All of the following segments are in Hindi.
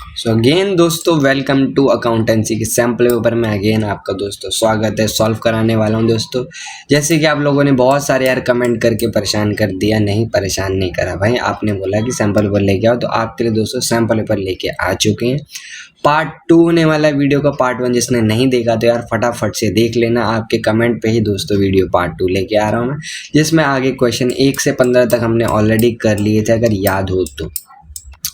सो अगेन दोस्तों वेलकम टू अकाउंटेंसी के सैम्पल पेपर में अगेन आपका दोस्तों स्वागत है। सॉल्व कराने वाला हूं दोस्तों। जैसे कि आप लोगों ने बहुत सारे यार कमेंट करके परेशान कर दिया, नहीं परेशान नहीं करा भाई, आपने बोला कि सैम्पल पेपर लेके आओ, तो आपके लिए दोस्तों सैम्पल पेपर लेके आ चुके हैं। पार्ट 2 होने वाला वीडियो का पार्ट 1 जिसने नहीं देखा तो यार फटाफट से देख लेना। आपके कमेंट पे ही दोस्तों वीडियो पार्ट 2 लेके आ रहा हूँ मैं, जिसमें आगे क्वेश्चन 1 से 15 तक हमने ऑलरेडी कर लिए थे, अगर याद हो तो।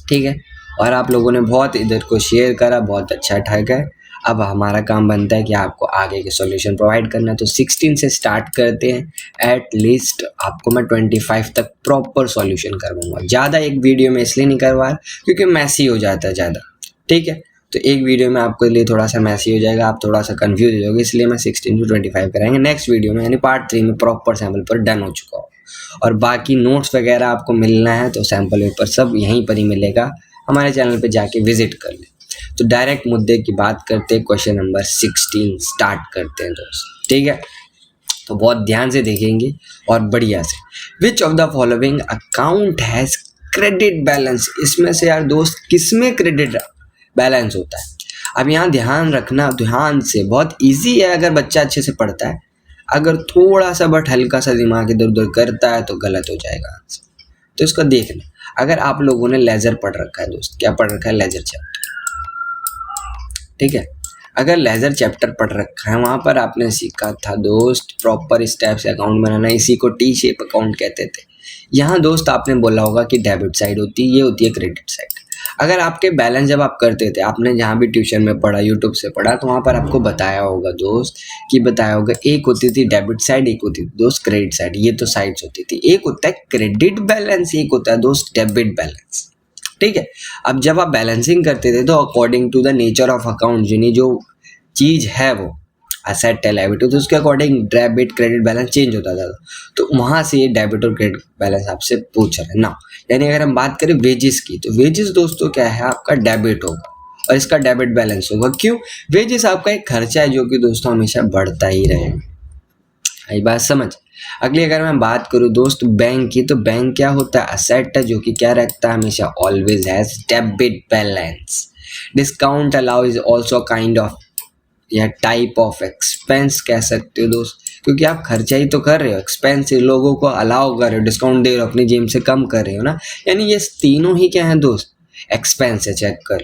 ठीक है, और आप लोगों ने बहुत इधर को शेयर करा, बहुत अच्छा ठगा है। अब हमारा काम बनता है कि आपको आगे के सॉल्यूशन प्रोवाइड करना है। तो 16 से स्टार्ट करते हैं। एट लीस्ट आपको मैं 25 तक प्रॉपर सॉल्यूशन करवाऊंगा। ज़्यादा एक वीडियो में इसलिए नहीं करवा क्योंकि मैसी हो जाता है ज़्यादा। ठीक है, तो एक वीडियो में आपके लिए थोड़ा सा मैसी हो जाएगा, आप थोड़ा सा कंफ्यूज हो जाओगे, इसलिए मैं 16 to 25 कराएंगे। नेक्स्ट वीडियो में यानी पार्ट 3 में प्रॉपर सैम्पल पर डन हो चुका हो, और बाकी नोट्स वगैरह आपको मिलना है तो सैम्पल पेपर सब यहीं पर ही मिलेगा। हमारे चैनल पे जाके विजिट कर ले। तो डायरेक्ट मुद्दे की बात करते हैं, क्वेश्चन नंबर 16 स्टार्ट करते हैं दोस्त। ठीक है, तो बहुत ध्यान से देखेंगे और बढ़िया से। Which of the following account has credit balance? इसमें से यार दोस्त किसमें क्रेडिट बैलेंस होता है? अब यहाँ ध्यान रखना, ध्यान से, बहुत इजी है अगर बच्चा अच्छे से पढ़ता है। अगर थोड़ा सा बट हल्का सा दिमाग इधर उधर करता है तो गलत हो जाएगा आंसर। तो इसको देखना। अगर आप लोगों ने लेजर पढ़ रखा है दोस्त, क्या पढ़ रखा है? Ledger chapter. ठीक है, अगर लेजर चैप्टर पढ़ रखा है, वहां पर आपने सीखा था दोस्त प्रॉपर स्टेप से अकाउंट बनाना। इसी को टी शेप अकाउंट कहते थे। यहाँ दोस्त आपने बोला होगा कि डेबिट साइड होती है, ये होती है क्रेडिट साइड। अगर आपके बैलेंस जब आप करते थे, आपने जहाँ भी ट्यूशन में पढ़ा, यूट्यूब से पढ़ा, तो वहाँ पर आपको बताया होगा दोस्त, कि बताया होगा एक होती थी डेबिट साइड, एक होती थी दोस्त क्रेडिट साइड। ये तो साइड्स होती थी। एक होता है क्रेडिट बैलेंस, एक होता है दोस्त डेबिट बैलेंस। ठीक है, अब जब आप बैलेंसिंग करते थे तो according to the nature of account, यानी जो चीज है वो असेट है लायबिलिटी, तो उसके according debit credit balance change होता था। तो वहां से ये डेबिट और क्रेडिट बैलेंस आपसे पूछ रहे हैं ना। यानी अगर हम बात करें वेजेस की, तो वेजेस दोस्तों क्या है? आपका डेबिट होगा और इसका डेबिट बैलेंस होगा। क्यों? वेजेस आपका एक खर्चा है जो कि दोस्तों हमेशा बढ़ता ही रहेगा। आई बात समझ? अगली अगर मैं बात करूं दोस्त बैंक की, तो बैंक क्या होता है? असेट है जो कि क्या रखता है? हमेशा always has debit balance. Discount allow is also kind of या टाइप ऑफ एक्सपेंस कह सकते हो दोस्त, क्योंकि आप खर्चा ही तो कर रहे हो। एक्सपेंस लोगों को अलाउ कर रहे हो, डिस्काउंट दे रहे हो, अपनी जेब से कम कर रहे हो ना। यानी ये तीनों ही क्या है दोस्त? एक्सपेंस है। चेक कर,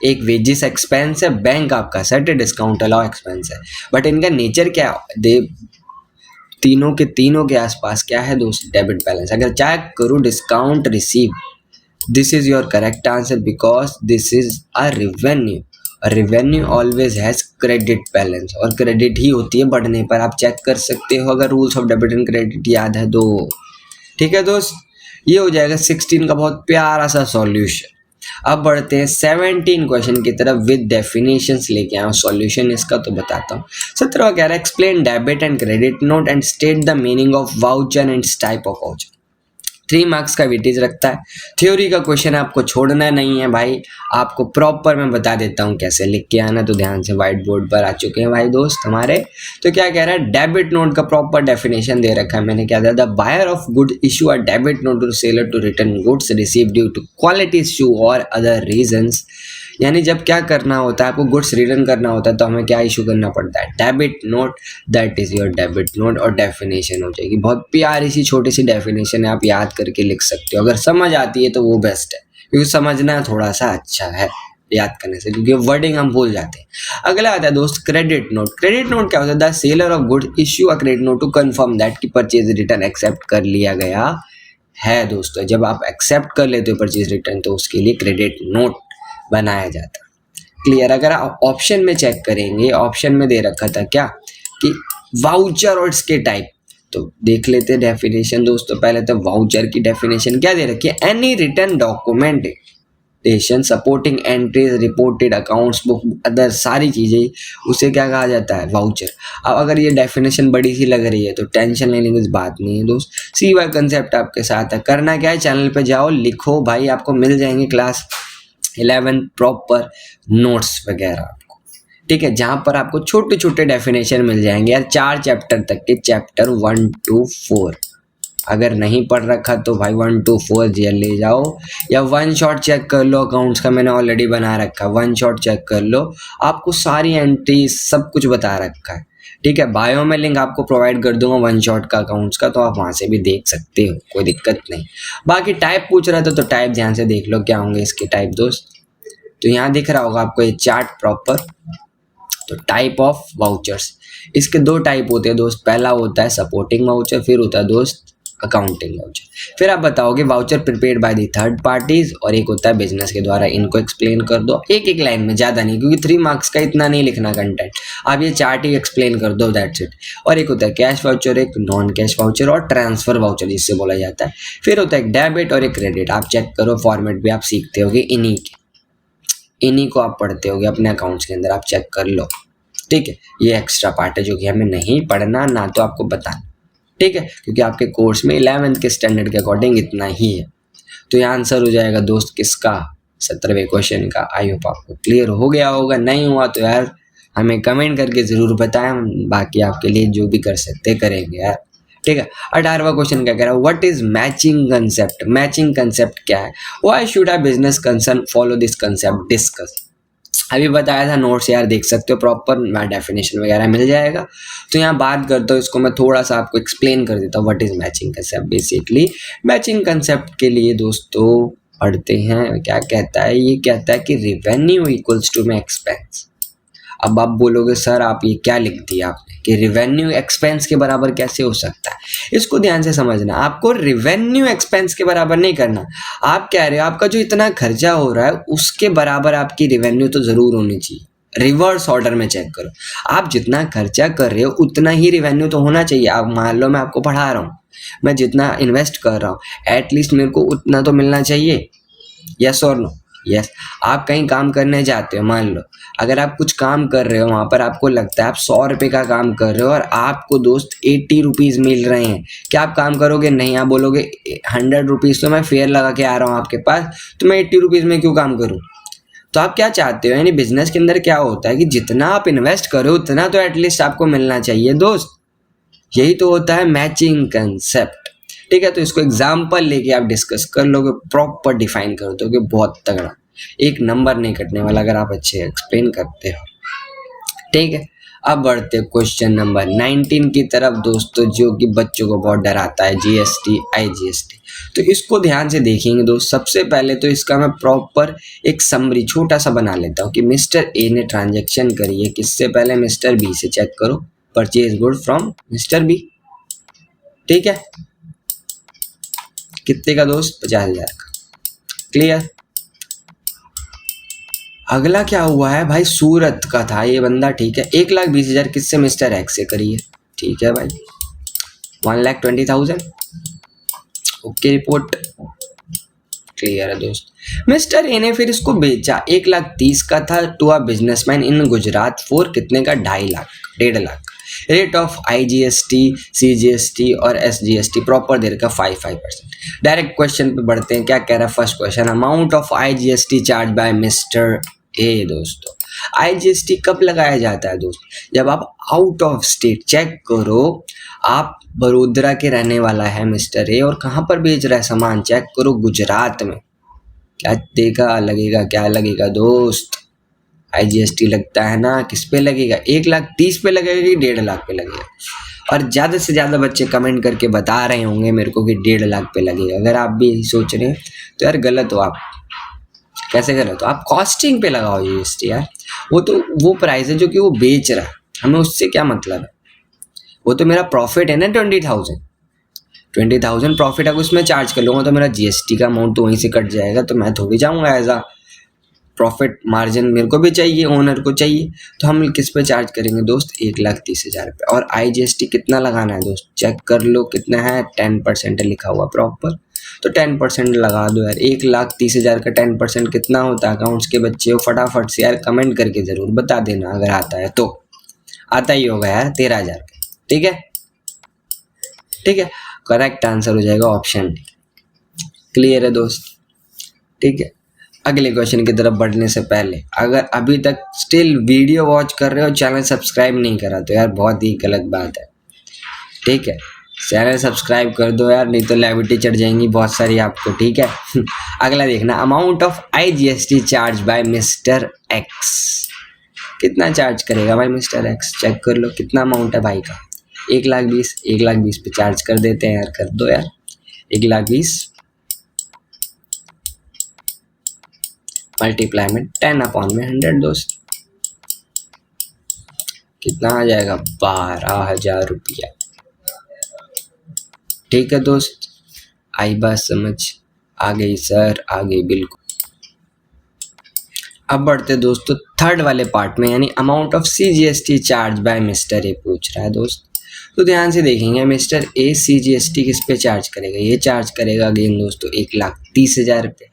एक वेजिस एक्सपेंस है, बैंक आपका सेट है, डिस्काउंट अलाउ एक्सपेंस है। बट इनका नेचर क्या है? तीनों के आसपास क्या है दोस्त? Debit balance. अगर चेक करो discount receive, this is your correct answer because this is a revenue. Revenue always has credit balance, और क्रेडिट ही होती है बढ़ने पर। आप चेक कर सकते हो अगर rules of debit and credit याद है तो। ठीक है दोस्त, ये हो जाएगा 16 का बहुत प्यारा सा सॉल्यूशन। अब बढ़ते हैं 17 क्वेश्चन की तरफ विद डेफिनेशंस लेके आया हूं। सॉल्यूशन इसका तो बताता हूँ। 17 कह रहा है explain debit and credit note and state the meaning of voucher and type of voucher. 3 marks का वेटेज रखता है। थ्योरी का क्वेश्चन आपको छोड़ना नहीं है भाई, आपको प्रॉपर मैं बता देता हूँ कैसे लिख के आना। तो ध्यान से, व्हाइट बोर्ड पर आ चुके हैं भाई दोस्त हमारे। तो क्या कह रहा है? डेबिट नोट का प्रॉपर डेफिनेशन दे रखा है मैंने। क्या था? The buyer of good issue a debit note to seller to return goods receive due to quality issue और अदर रीजंस। यानी जब क्या करना होता है, आपको गुड्स रिटर्न करना होता है, तो हमें क्या इशू करना पड़ता है? Debit note. That is your debit note. और डेफिनेशन हो जाएगी, बहुत प्यारी सी छोटी सी डेफिनेशन है, आप याद करके लिख सकते हो। अगर समझ आती है तो वो बेस्ट है, क्योंकि समझना थोड़ा सा अच्छा है याद करने से, क्योंकि वर्डिंग हम भूल जाते हैं। अगला आता है दोस्त क्रेडिट नोट। क्रेडिट नोट क्या होता है? The seller of good issue a credit note to confirm that की परचेज रिटर्न एक्सेप्ट कर लिया गया है दोस्तों। जब आप एक्सेप्ट कर लेते हो परचेज रिटर्न, तो उसके लिए क्रेडिट नोट बनाया जाता है। क्लियर? अगर आप ऑप्शन में चेक करेंगे, ऑप्शन में दे रखा था क्या कि वाउचर और इसके टाइप। तो देख लेते हैं डेफिनेशन दोस्तों। पहले तो वाउचर की डेफिनेशन क्या दे रखी है? Any return documentation supporting entries reported accounts book other सारी चीजें, उसे क्या कहा जाता है? वाउचर। अब अगर ये डेफिनेशन बड़ी सी लग रही है तो टेंशन लेने की बात नहीं है दोस्त। सी वाई कंसेप्ट आपके साथ है। करना क्या है? चैनल पे जाओ, लिखो भाई, आपको मिल जाएंगे क्लास 11 प्रॉपर नोट्स वगैरह आपको। ठीक है, जहां पर आपको छोटे छोटे डेफिनेशन मिल जाएंगे यार, 4 चैप्टर तक के, चैप्टर 1 to 4 अगर नहीं पढ़ रखा तो भाई 1 to 4 जेल ले जाओ, या वन शॉट चेक कर लो, अकाउंट्स का मैंने ऑलरेडी बना रखा है, वन शॉट चेक कर लो, आपको सारी एंट्री सब कुछ बता रखा है। ठीक है, बायो में लिंक आपको प्रोवाइड कर दूंगा वन शॉट का अकाउंट्स का, तो आप वहाँ से भी देख सकते हो, कोई दिक्कत नहीं। बाकी टाइप पूछ रहा था तो टाइप ध्यान से देख लो क्या होंगे इसके टाइप दोस्त। तो यहाँ दिख रहा होगा आपको ये चार्ट प्रॉपर। तो टाइप ऑफ वाउचर्स, इसके 2 टाइप होते हैं दोस्त। पहला होता है सपोर्टिंग वाउचर, फिर होता है दोस्त अकाउंटिंग वाउचर। फिर आप बताओगे voucher prepared by the third parties, और एक होता है बिजनेस के द्वारा। इनको एक्सप्लेन कर दो एक एक लाइन में, ज़्यादा नहीं, क्योंकि 3 मार्क्स का इतना नहीं लिखना कंटेंट, आप ये चार्ट ही एक्सप्लेन कर दो, दैट्स इट। और एक होता है कैश वाउचर, एक नॉन कैश वाउचर और ट्रांसफर वाउचर जिससे बोला जाता है। फिर होता है एक डेबिट और एक क्रेडिट। आप चेक करो, फॉर्मेट भी आप सीखते होगे इन्हीं को आप पढ़ते होगे अपने अकाउंट्स के अंदर, आप चेक कर लो। ठीक है, ये एक्स्ट्रा पार्ट है जो कि हमें नहीं पढ़ना, ना तो आपको बताना। ठीक है, क्योंकि आपके कोर्स में 11th के स्टैंडर्ड के अकॉर्डिंग इतना ही है। तो ये आंसर हो जाएगा दोस्त किसका, 17वें क्वेश्चन का। आई होप आपको क्लियर हो गया होगा, नहीं हुआ तो यार हमें कमेंट करके ज़रूर बताएं, बाकी आपके लिए जो भी कर सकते करेंगे यार। ठीक है, 18वां क्वेश्चन क्या कह रहा है, what is matching concept. Matching concept क्या है, why should a business concern follow this concept, discuss. अभी बताया था नोट्स यार, देख सकते हो प्रॉपर, डेफिनेशन वगैरह मिल जाएगा। तो यहाँ बात करता हूँ, इसको मैं थोड़ा सा आपको एक्सप्लेन कर देता हूँ what is matching concept. Basically matching concept के लिए दोस्तों पढ़ते हैं, क्या कहता है, ये कहता है कि revenue equals to my expense. अब आप बोलोगे सर आप ये क्या लिख दिया आपने, कि रिवेन्यू एक्सपेंस के बराबर कैसे हो सकता है। इसको ध्यान से समझना, आपको रिवेन्यू एक्सपेंस के बराबर नहीं करना। आप कह रहे हो आपका जो इतना खर्चा हो रहा है उसके बराबर आपकी रिवेन्यू तो जरूर होनी चाहिए। रिवर्स ऑर्डर में चेक करो, आप जितना खर्चा कर रहे हो उतना ही रिवेन्यू तो होना चाहिए। आप मान लो मैं आपको पढ़ा रहा हूँ, मैं जितना इन्वेस्ट कर रहा हूँ एटलीस्ट मेरे को उतना तो मिलना चाहिए। यस और नो, यस। आप कहीं काम करने जाते हो, मान लो अगर आप कुछ काम कर रहे हो, वहाँ पर आपको लगता है आप 100 रुपये का काम कर रहे हो और आपको दोस्त 80 रुपीज़ मिल रहे हैं, क्या आप काम करोगे? नहीं, आप बोलोगे 100 रुपीज़ तो मैं फेयर लगा के आ रहा हूँ आपके पास, तो मैं 80 रुपीज़ में क्यों काम करूँ। तो आप क्या चाहते हो, यानी बिजनेस के अंदर क्या होता है कि जितना आप इन्वेस्ट करो उतना तो एटलीस्ट आपको मिलना चाहिए दोस्त। यही तो होता है मैचिंग कंसेप्ट। ठीक है, तो इसको एग्जाम्पल लेके आप डिस्कस कर लोगे, प्रॉपर डिफाइन कर दोगे, बहुत तगड़ा, एक नंबर नहीं कटने वाला अगर आप अच्छे एक्सप्लेन करते हो। ठीक है, अब बढ़ते क्वेश्चन नंबर 19 की तरफ दोस्तों, जो कि बच्चों को बहुत डराता है, जीएसटी आईजीएसटी। तो इसको ध्यान से देखेंगे दोस्त। सबसे पहले तो इसका मैं प्रॉपर एक समरी छोटा सा बना लेता हूँ कि मिस्टर ए ने ट्रांजैक्शन करी है किससे, पहले मिस्टर बी से। चेक करो, purchase good from mister B. ठीक है, कितने का दोस्त, 50,000 का। क्लियर। अगला क्या हुआ है भाई, सूरत का था ये बंदा। ठीक है, 1,20,000 किससे, मिस्टर एक्स से करिए। ठीक है भाई, 1,20,000। ओके, रिपोर्ट क्लियर है दोस्त। मिस्टर ए ने फिर इसको बेचा, 1,30,000 का था, to a businessman in Gujarat for कितने का, 2.5 lakh, 1.5 lakh. Rate of IGST, CGST और एसजीएसटी प्रॉपर दे रखा 5%। डायरेक्ट क्वेश्चन पे बढ़ते हैं, क्या कह रहा है first question, amount of IGST charge by mister A. दोस्तों आईजीएसटी कब लगाया जाता है दोस्त, जब आप आउट ऑफ स्टेट, चेक करो आप बड़ोदरा के रहने वाला है मिस्टर ए और कहाँ पर बेच रहा है सामान, चेक करो गुजरात में। क्या देखा लगेगा, क्या लगेगा दोस्त, आईजीएसटी लगता है ना, किस पे लगेगा, 1,30,000 पे लगेगा कि 1.5 लाख पे लगेगा। और ज़्यादा से ज़्यादा बच्चे कमेंट करके बता रहे होंगे मेरे को कि 1.5 लाख पे लगेगा। अगर आप भी यही सोच रहे हैं तो यार गलत हो आप। कैसे गलत हो, आप कॉस्टिंग पे लगाओ जीएसटी यार। वो तो वो प्राइस है जो कि वो बेच रहा है, हमें उससे क्या मतलब है। वो तो मेरा प्रॉफिट है ना, 20,000 प्रॉफिट अगर उसमें चार्ज कर लूँगा तो मेरा जीएसटी का अमाउंट तो वहीं से कट जाएगा, तो मैं थोड़ी जाऊँगा एज आ प्रॉफिट मार्जिन, मेरे को भी चाहिए, ओनर को चाहिए। तो हम किस पे चार्ज करेंगे दोस्त, 1,30,000 रुपये। और आईजीएसटी कितना लगाना है दोस्त, चेक कर लो कितना है, 10% लिखा हुआ प्रॉपर, तो 10% लगा दो यार। 1,30,000 का 10% कितना होता है, अकाउंट्स के बच्चे हो फटाफट से यार कमेंट करके ज़रूर बता देना अगर आता है तो। आता ही होगा यार, 13,000। ठीक है, ठीक है, करेक्ट आंसर हो जाएगा ऑप्शन डी। क्लियर है दोस्त। ठीक है, अगले क्वेश्चन की तरफ बढ़ने से पहले अगर अभी तक स्टिल वीडियो वॉच कर रहे हो, चैनल सब्सक्राइब नहीं करा तो यार बहुत ही गलत बात है। ठीक है, चैनल सब्सक्राइब कर दो यार, नहीं तो लाइबिलिटी चढ़ जाएंगी बहुत सारी आपको, ठीक है। अगला देखना, amount of IGST charge by mister x. कितना चार्ज करेगा भाई मिस्टर एक्स, चेक कर लो कितना अमाउंट है भाई का। 1,20,000, 1,20,000 पे चार्ज कर देते हैं यार, कर दो यार। 1,20,000 मल्टीप्लाई में 10/100 दोस्त, कितना आ जाएगा, 12,000 रुपया। ठीक है दोस्त, आई बात समझ, आ गई सर, आ गई बिल्कुल। अब बढ़ते दोस्तों थर्ड वाले पार्ट में, यानी amount of CGST charge by mister A पूछ रहा है दोस्त। तो ध्यान से देखेंगे, मिस्टर ए CGST किस पे चार्ज करेगा, ये चार्ज करेगा अगेन दोस्तों 1,30,000 रुपये।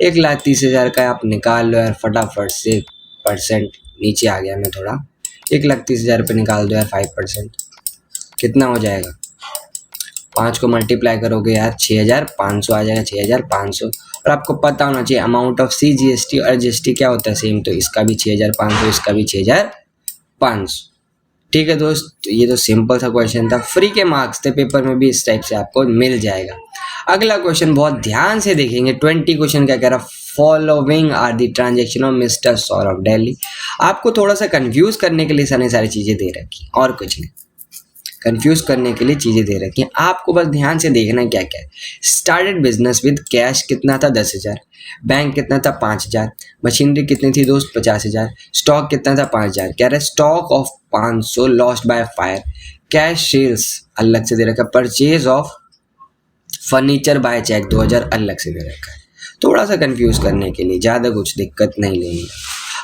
1,30,000 का आप निकाल लो यार फटाफट से, परसेंट नीचे आ गया मैं थोड़ा। 1,30,000 रुपये निकाल दो यार 5%, कितना हो जाएगा, 5 को मल्टीप्लाई करोगे यार 6,500 आ जाएगा, 6,500। और आपको पता होना चाहिए अमाउंट ऑफ CGST और GST क्या होता है सेम, तो इसका भी 6,500, इसका भी 6,500। ठीक है दोस्त, तो ये तो सिंपल सा क्वेश्चन था, फ्री के मार्क्स थे, पेपर में भी इस टाइप से आपको मिल जाएगा। अगला क्वेश्चन बहुत ध्यान से देखेंगे, 20 क्वेश्चन क्या कह रहा, following are the transaction of mister Saurabh Delhi. आपको थोड़ा सा कंफ्यूज करने के लिए सारी चीजें दे रखी, और कुछ नहीं, कंफ्यूज करने के लिए चीजें दे रखी हैं, आपको बस ध्यान से देखना क्या क्या है। स्टार्टेड बिजनेस विद कैश कितना था, 10,000। बैंक कितना था, 5,000। मशीनरी कितनी थी दोस्त, 50,000। स्टॉक कितना था, 5,000। कह रहे stock of 500 lost by fire. Cash sales अलग से दे रखा है। Purchase of furniture by cheque 2,000 अलग से दे रखा है, थोड़ा सा कंफ्यूज करने के लिए, ज़्यादा कुछ दिक्कत नहीं लेंगे।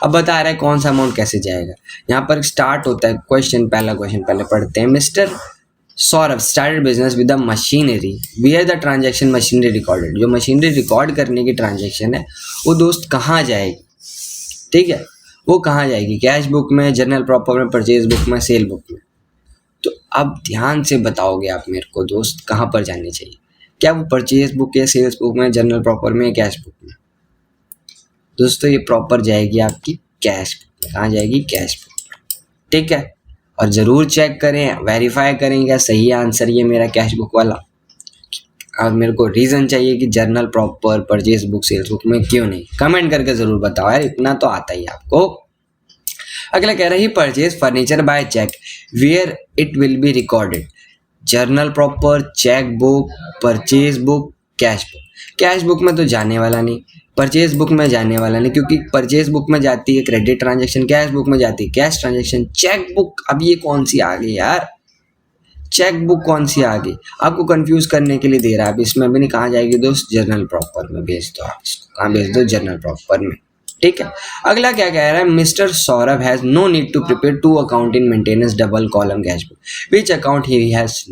अब बता रहा है कौन सा अमाउंट कैसे जाएगा। यहाँ पर स्टार्ट होता है क्वेश्चन, पहला क्वेश्चन पहले पढ़ते हैं। Mister Saurabh started business with the machinery where the transaction machinery recorded. जो मशीनरी रिकॉर्ड करने की ट्रांजैक्शन है वो दोस्त कहाँ जाएगी, ठीक है, वो कहाँ जाएगी, कैश बुक में, जनरल प्रॉपर में, परचेज बुक में, सेल बुक में। तो अब ध्यान से बताओगे आप मेरे को दोस्त कहाँ पर जानी चाहिए, क्या वो परचेज बुक या सेल्स बुक में, जनरल प्रॉपर में, कैश बुक में। दोस्तों ये प्रॉपर जाएगी आपकी कैश बुक में। कहाँ जाएगी, कैश बुक में, ठीक है। और ज़रूर चेक करें, वेरीफाई करें क्या सही आंसर ये मेरा कैश बुक वाला। और मेरे को रीज़न चाहिए कि journal proper, purchase book, sales book में क्यों नहीं, कमेंट करके ज़रूर बताओ यार, इतना तो आता ही आपको। अगला कह रहा है purchase furniture by cheque where it will be recorded. Journal proper, cheque book, purchase book, cash book. Cash book में तो जाने वाला नहीं, परचेज बुक में जाने वाला नहीं, क्योंकि परचेज बुक में जाती है क्रेडिट ट्रांजैक्शन, कैश बुक में जाती है कैश ट्रांजैक्शन। चेक बुक, अब ये कौन सी आ गई यार, चेक बुक कौन सी आ गई, आपको कंफ्यूज करने के लिए दे रहा है। अब इसमें भी नहीं, कहाँ जाएगी दोस्त, जर्नल प्रॉपर में भेज दो आप इसको, कहाँ भेज दो, जर्नल प्रॉपर में, ठीक है। अगला क्या कह रहा है, mister Saurabh has no need to prepare 2 account in maintenance double column cash book, which account ही has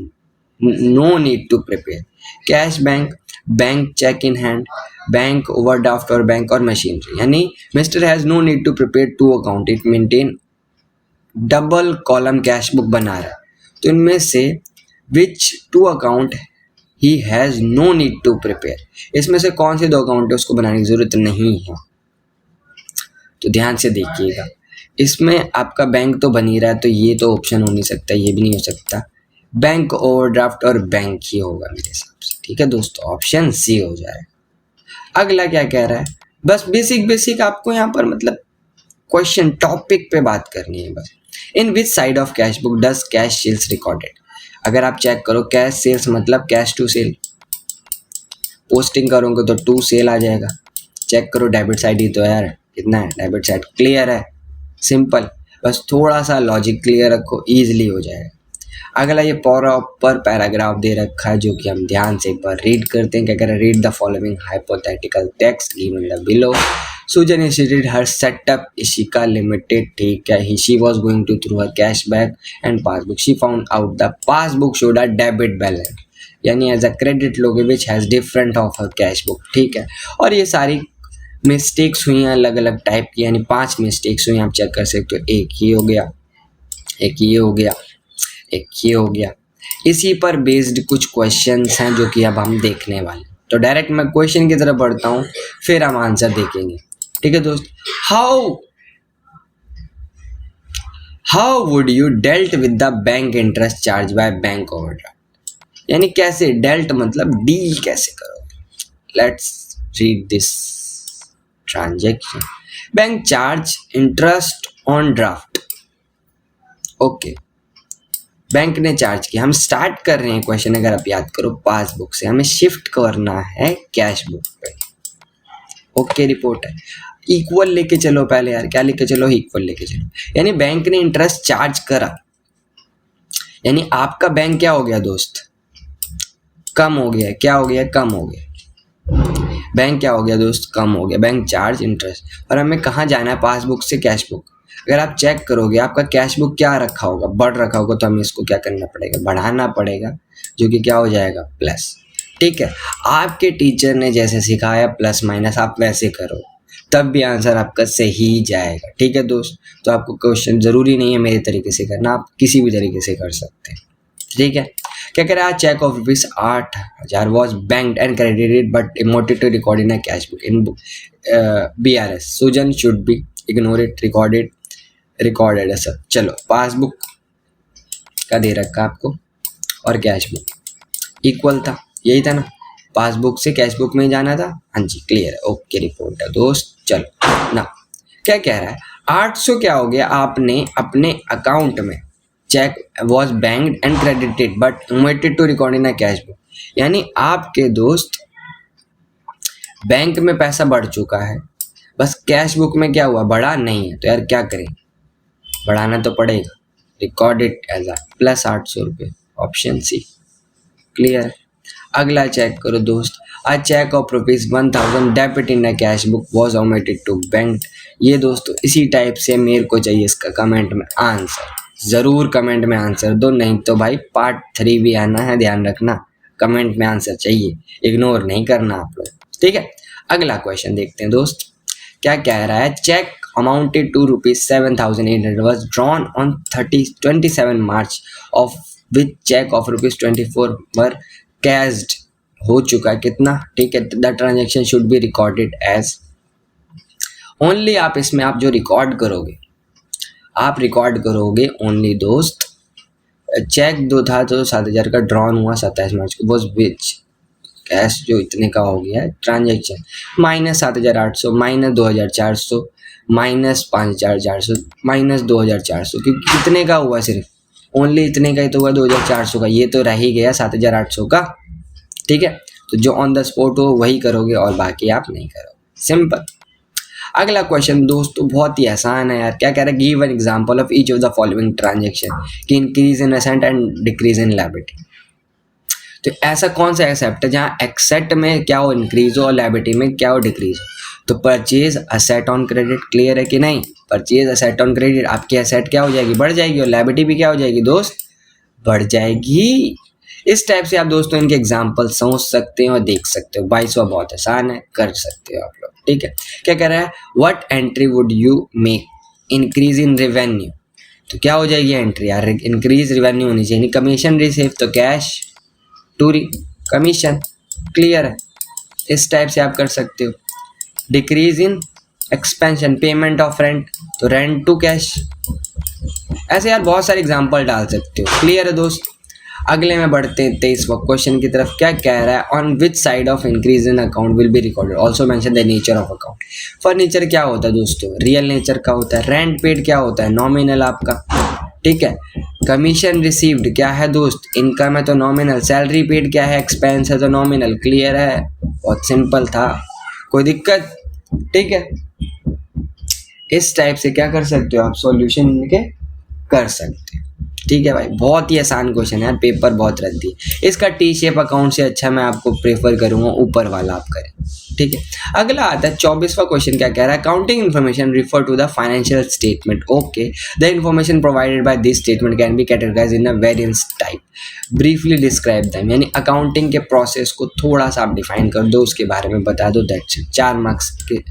no need to prepare. Cash bank, bank cheque in hand, bank overdraft और बैंक और मशीनरी। यानी mister has no need to prepare 2 account, it maintain double column cash book बना रहा है। तो इनमें से विच 2 अकाउंट ही has no need to prepare, इसमें से कौन से 2 अकाउंट है उसको बनाने की जरूरत नहीं है। तो ध्यान से देखिएगा, इसमें आपका बैंक तो बन ही रहा है, तो ये तो ऑप्शन हो नहीं सकता, ये भी नहीं हो सकता। बैंक ओवरड्राफ्ट और बैंक ही होगा मेरे हिसाब से, ठीक है दोस्तों, ऑप्शन सी हो जाएगा। अगला क्या कह रहा है, बस बेसिक आपको यहाँ पर मतलब क्वेश्चन टॉपिक पे बात करनी है बस। In which side of cash book does cash sales recorded. अगर आप चेक करो कैश सेल्स मतलब कैश टू सेल, पोस्टिंग करोगे तो टू सेल आ जाएगा। चेक करो डेबिट साइड ही तो यार, कितना है डेबिट साइड, क्लियर है, सिंपल, बस थोड़ा सा लॉजिक क्लियर रखो, ईजिली हो जाएगा। अगला ये प्रॉपर पैराग्राफ दे रखा है जो कि हम ध्यान से एक बार रीड करते हैं। क्या कह रहे हैं, read the following hypothetical text given the below. Sujan initiated her setup Ishika Limited, ठीक है। She was going to through her cash bag and passbook. She found out the passbook showed a debit balance, यानी एज अ क्रेडिट लोगे which has different of her cash book, ठीक है। और ये सारी मिस्टेक्स हुई हैं अलग अलग टाइप की, यानी 5 मिस्टेक्स हुई, आप चेक कर सकते हो। एक ये हो गया, एक ये हो गया, एक ये हो गया। इसी पर बेस्ड कुछ क्वेश्चंस हैं जो कि अब हम देखने वाले। तो डायरेक्ट मैं क्वेश्चन की तरफ बढ़ता हूँ, फिर हम आंसर देखेंगे, ठीक है दोस्त। How would you dealt with the bank interest charge by bank overdraft, यानी कैसे, डेल्ट मतलब डील कैसे करोगे। Let's read this transaction. Bank charge interest on draft. Okay, bank ने चार्ज किया। हम स्टार्ट कर रहे हैं क्वेश्चन, अगर आप याद करो, पासबुक से हमें शिफ्ट करना है कैश बुक पे। ओके, रिपोर्ट है, इक्वल लेके चलो पहले यार, क्या लेके चलो, इक्वल लेके चलो। यानी बैंक ने इंटरेस्ट चार्ज करा, यानी आपका बैंक क्या हो गया दोस्त, कम हो गया। क्या हो गया, कम हो गया। बैंक क्या हो गया दोस्त, कम हो गया। बैंक चार्ज इंटरेस्ट, और हमें कहाँ जाना है, पासबुक से कैश बुक। अगर आप चेक करोगे आपका कैश बुक क्या रखा होगा, बढ़ रखा होगा, तो हमें इसको क्या करना पड़ेगा, बढ़ाना पड़ेगा, जो कि क्या हो जाएगा, प्लस। ठीक है, आपके टीचर ने जैसे सिखाया प्लस माइनस आप वैसे करो, तब भी आंसर आपका सही जाएगा। ठीक है दोस्त, तो आपको क्वेश्चन जरूरी नहीं है मेरे तरीके से करना, आप किसी भी तरीके से कर सकते हैं। ठीक है, क्या कह रहा है, cheque of ₹8,000 was banked and credited but omitted to record in a cash book in BRS। सुजन should be ignore it, recorded है सब। चलो, पासबुक का दे रखा आपको और कैश बुक इक्वल था, यही था ना, पासबुक से कैश बुक में जाना था। हाँ जी, क्लियर है, ओके रिपोर्ट है दोस्त। चलो ना, क्या कह रहा है, 800 क्या हो गया, आपने अपने अकाउंट में, cheque was banked and credited but omitted to record in a cash book. यानी आपके दोस्त बैंक में पैसा बढ़ चुका है, बस कैश बुक में क्या हुआ, बढ़ा नहीं है। तो यार क्या करें, बढ़ाना तो पड़ेगा, record it as a plus 800 रुपये, ऑप्शन सी। क्लियर है, अगला चेक करो दोस्त, a check of ₹1,000 debit in a cash book was omitted to bank. ये दोस्तों इसी टाइप से मेरे को चाहिए इसका कमेंट में आंसर, ज़रूर कमेंट में आंसर दो, नहीं तो भाई पार्ट 3 भी आना है, ध्यान रखना, कमेंट में आंसर चाहिए, इग्नोर नहीं करना आप लोग। ठीक है, अगला क्वेश्चन देखते हैं दोस्त, क्या कह रहा है, cheque amounted to ₹7,800 was drawn on 27 March of which cheque of ₹24 were cashed हो चुका है कितना। ठीक है, the transaction should be recorded as only. आप इसमें आप जो रिकॉर्ड करोगे, आप रिकॉर्ड करोगे ओनली दोस्त, चेक दो था तो 7,000 का ड्रॉन हुआ 27 मार्च को, वॉज विच कैश जो इतने का हो गया है, transaction minus 7,800 minus 2,400 minus 5,400 minus 2,400, क्योंकि कितने का हुआ, सिर्फ ओनली इतने का ही तो हुआ, 2,400 का, ये तो रह ही गया 7,800 का। ठीक है, तो जो ऑन द स्पॉट हो वही करोगे और बाकी आप नहीं करोगे, सिंपल। अगला क्वेश्चन दोस्तों बहुत ही आसान है यार, क्या कह रहा है, give an example of each of the following transaction कि increase in asset and decrease in liability. तो ऐसा कौन सा एसेट है जहाँ एक्सेट में क्या हो इंक्रीज हो और लायबिलिटी में क्या हो डिक्रीज हो। तो purchase asset on credit, clear है कि नहीं, परचेज असेट ऑन क्रेडिट, आपकी असेट क्या हो जाएगी, बढ़ जाएगी, और लायबिलिटी भी क्या हो जाएगी दोस्त, बढ़ जाएगी। इस टाइप से आप दोस्तों इनके एग्जाम्पल समझ सकते हैं और देख सकते हो, 22वां बहुत आसान है, कर सकते हो आप लोग। ठीक है, क्या कह रहा है, what entry would you make increase in revenue. तो क्या हो जाएगी एंट्री यार, इंक्रीज रेवेन्यू होनी चाहिए, कमीशन रिसीव तो कैश टू कमीशन, क्लियर है, इस टाइप से आप कर सकते हो। Decrease in expansion payment of rent, तो रेंट टू कैश, ऐसे यार बहुत सारे एग्जाम्पल डाल सकते हो। क्लियर है दोस्त, अगले में बढ़ते हैं 23वां क्वेश्चन की तरफ। क्या कह रहा है, on which side of increase in account will be recorded, also mention the nature of account. Furniture क्या होता है दोस्तों, रियल नेचर का होता है। रेंट पेड क्या होता है, नॉमिनल आपका। ठीक है, कमीशन रिसीव्ड क्या है दोस्त, इनकम है तो नॉमिनल। सैलरी पेड क्या है, एक्सपेंस है तो नॉमिनल। क्लियर है, बहुत सिंपल था, कोई दिक्कत। ठीक है, इस टाइप से क्या कर सकते हो आप, सॉल्यूशन इनके कर सकते हो। ठीक है भाई, बहुत ही आसान क्वेश्चन है यार, पेपर बहुत रद्दी है। इसका टी शेप अकाउंट से अच्छा मैं आपको प्रेफर करूंगा ऊपर वाला आप करें। ठीक है, अगला आता है 24वां क्वेश्चन। क्या कह रहा है, accounting information refer to the financial statement. Okay, the information provided by this statement can be categorised in a variance type, briefly describe them. यानी अकाउंटिंग के प्रोसेस को थोड़ा सा आप डिफाइन कर दो, उसके बारे में बता दो, दैट्स इट। 4 मार्क्स के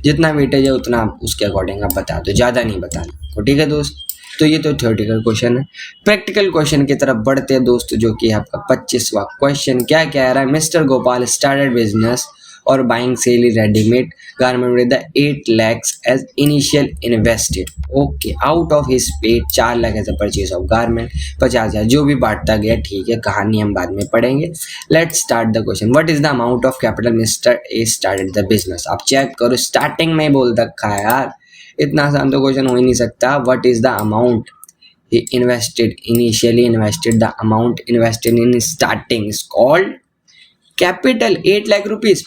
जितना वेटेज है उतना आप उसके अकॉर्डिंग आप बता दो, ज़्यादा नहीं बताना। ठीक है दोस्त, तो ये तो थ्योरेटिकल क्वेश्चन है। प्रैक्टिकल क्वेश्चन की तरफ बढ़ते हैं दोस्त, जो कि आपका 25वां क्वेश्चन। क्या कह रहा है, मिस्टर गोपाल स्टार्टेड बिजनेस और buying sale readymade garment with the 8 lakhs as initial invested. Okay, out of his paid 4 lakh as a purchase of garment, 50,000 जो भी बांटता गया, ठीक है, कहानी हम बाद में पढ़ेंगे। Let's start the question, what is the amount of capital mister A started the business. आप चेक करो, स्टार्टिंग में ही बोल रखा है यार, इतना आसान तो क्वेश्चन हो ही नहीं सकता। What is the amount he initially invested, the amount invested in starting is called capital, 8 lakh rupees।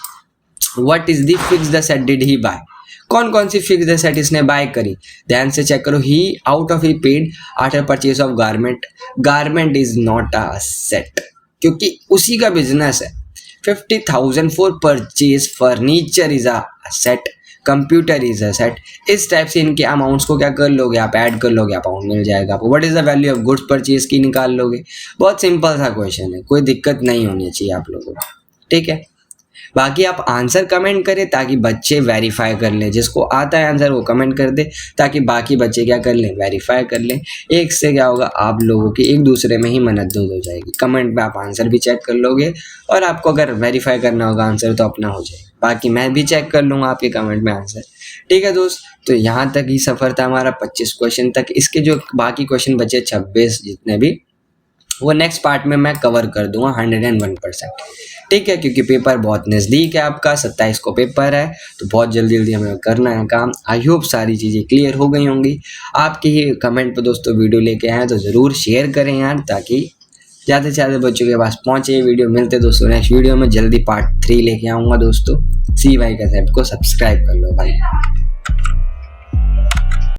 what is the fixed asset did he buy, कौन कौन सी फिक्स्ड एसेट इसने बाय करी, ध्यान से चेक करो। He out of he paid after purchase of garment, garment is not asset क्योंकि उसी का बिजनेस है। 50,000 for purchase furniture is asset, computer is asset. इस टाइप से इनके अमाउंट्स को क्या कर लोगे आप, ऐड कर लोगे, अमाउंट मिल जाएगा आपको। What is the value of goods purchase की निकाल लोगे। बहुत सिंपल सा क्वेश्चन है, कोई दिक्कत नहीं होनी चाहिए आप लोगों को, ठीक है। बाकी आप आंसर कमेंट करें ताकि बच्चे वेरीफाई कर लें, जिसको आता है आंसर वो कमेंट कर दे ताकि बाकी बच्चे क्या कर लें, वेरीफाई कर लें। एक से क्या होगा, आप लोगों की एक दूसरे में ही मदद हो जाएगी। कमेंट में आप आंसर भी चेक कर लोगे और आपको अगर वेरीफाई करना होगा आंसर तो अपना हो जाएगा, बाकी मैं भी चेक कर लूँगा आपके कमेंट में आंसर, ठीक है दोस्त। तो यहाँ तक ही सफ़र था हमारा 25 क्वेश्चन तक। इसके जो बाकी क्वेश्चन बचे 26 जितने भी, वो नेक्स्ट पार्ट में मैं कवर कर दूंगा 101%, ठीक है, क्योंकि पेपर बहुत नज़दीक है आपका, 27 को पेपर है, तो बहुत जल्दी जल्दी हमें करना है काम। आई होप सारी चीज़ें क्लियर हो गई होंगी। आपके ही कमेंट पे दोस्तों वीडियो लेके आए तो ज़रूर शेयर करें यार, ताकि ज़्यादा से ज़्यादा बच्चों के पास पहुँचे ये वीडियो। मिलते दोस्तों नेक्स्ट वीडियो में, जल्दी पार्ट 3 लेके आऊँगा दोस्तों। सी वाई का को सब्सक्राइब कर लो भाई।